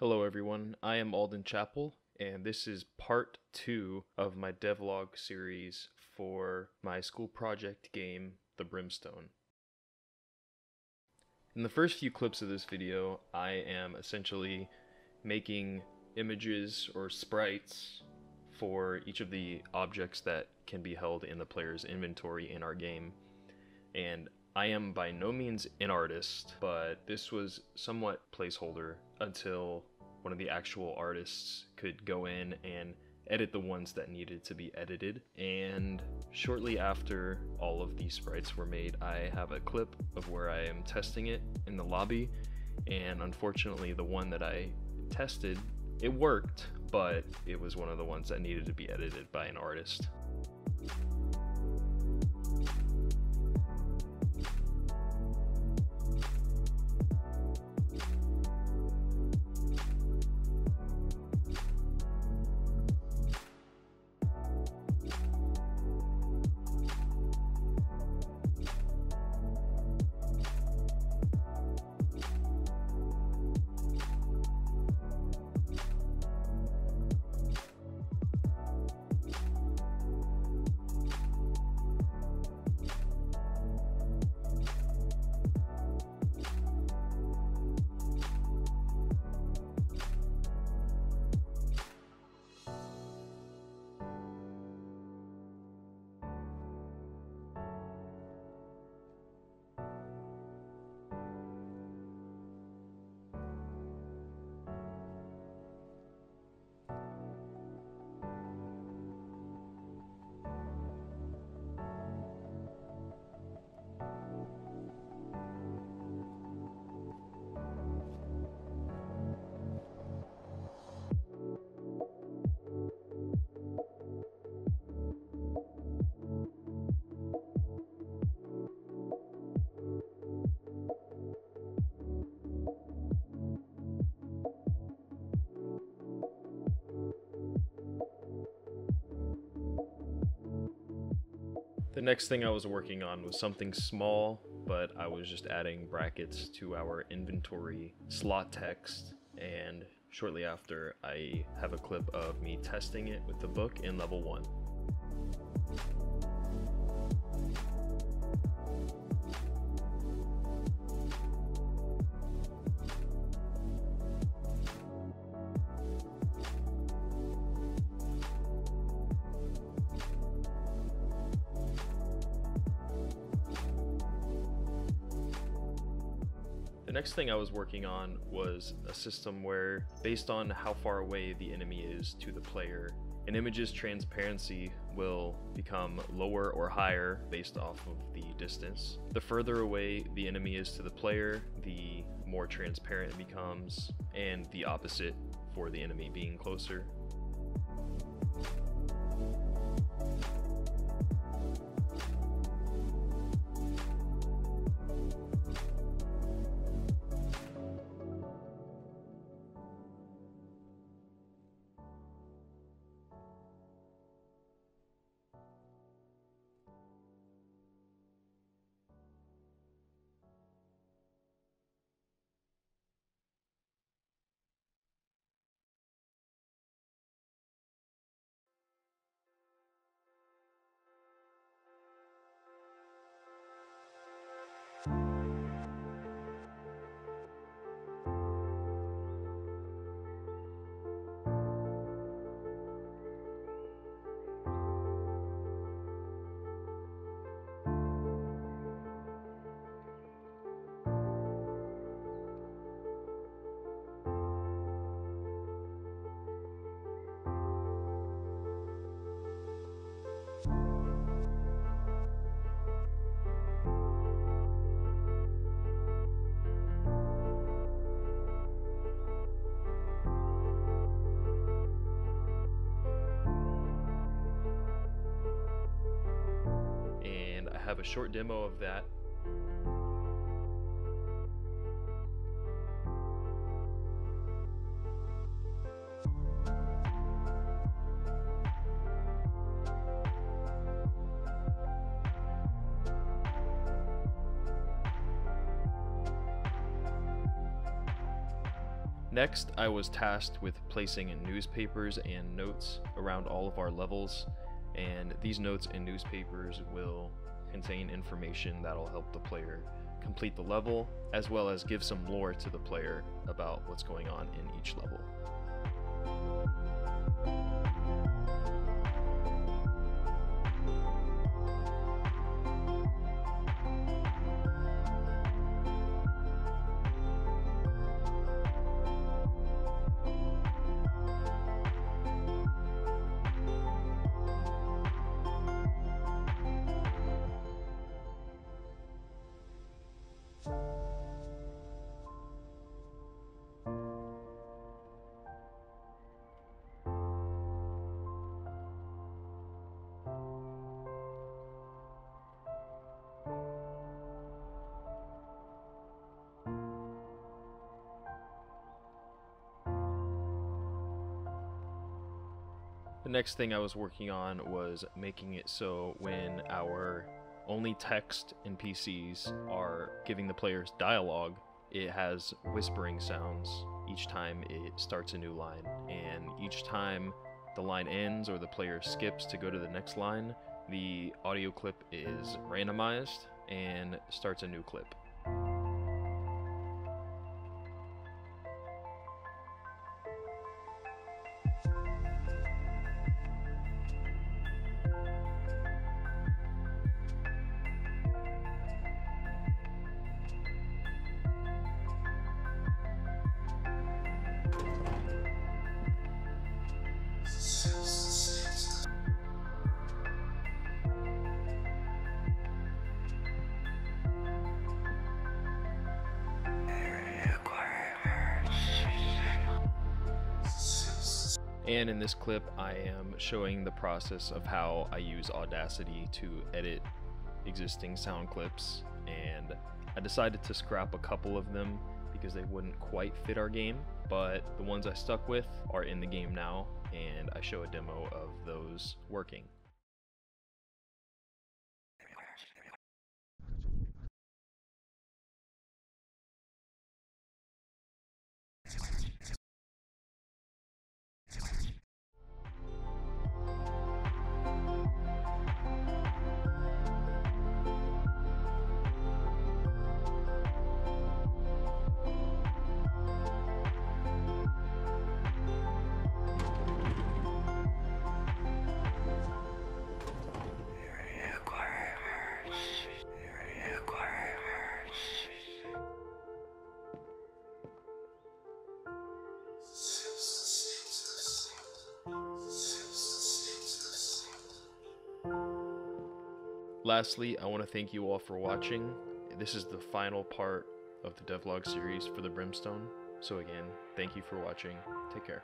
Hello everyone, I am Alden Chappell, and this is part 2 of my devlog series for my school project game, the Brimstone. In the first few clips of this video, I am essentially making images or sprites for each of the objects that can be held in the player's inventory in our game. And I am by no means an artist, but this was somewhat placeholder until one of the actual artists could go in and edit the ones that needed to be edited. And shortly after all of these sprites were made, I have a clip of where I am testing it in the lobby, and unfortunately the one that I tested, it worked, but it was one of the ones that needed to be edited by an artist. The next thing I was working on was something small, but I was just adding brackets to our inventory slot text, and shortly after I have a clip of me testing it with the book in level 1. The next thing I was working on was a system where, based on how far away the enemy is to the player, an image's transparency will become lower or higher based off of the distance. The further away the enemy is to the player, the more transparent it becomes, and the opposite for the enemy being closer. Have a short demo of that. Next, I was tasked with placing newspapers and notes around all of our levels, and these notes and newspapers will contain information that'll help the player complete the level, as well as give some lore to the player about what's going on in each level. The next thing I was working on was making it so when our only text NPCs are giving the players dialogue, it has whispering sounds each time it starts a new line, and each time the line ends or the player skips to go to the next line, the audio clip is randomized and starts a new clip. And in this clip, I am showing the process of how I use Audacity to edit existing sound clips, and I decided to scrap a couple of them because they wouldn't quite fit our game, but the ones I stuck with are in the game now, and I show a demo of those working. Lastly, I want to thank you all for watching. This is the final part of the devlog series for the Brimstone. So again, thank you for watching. Take care.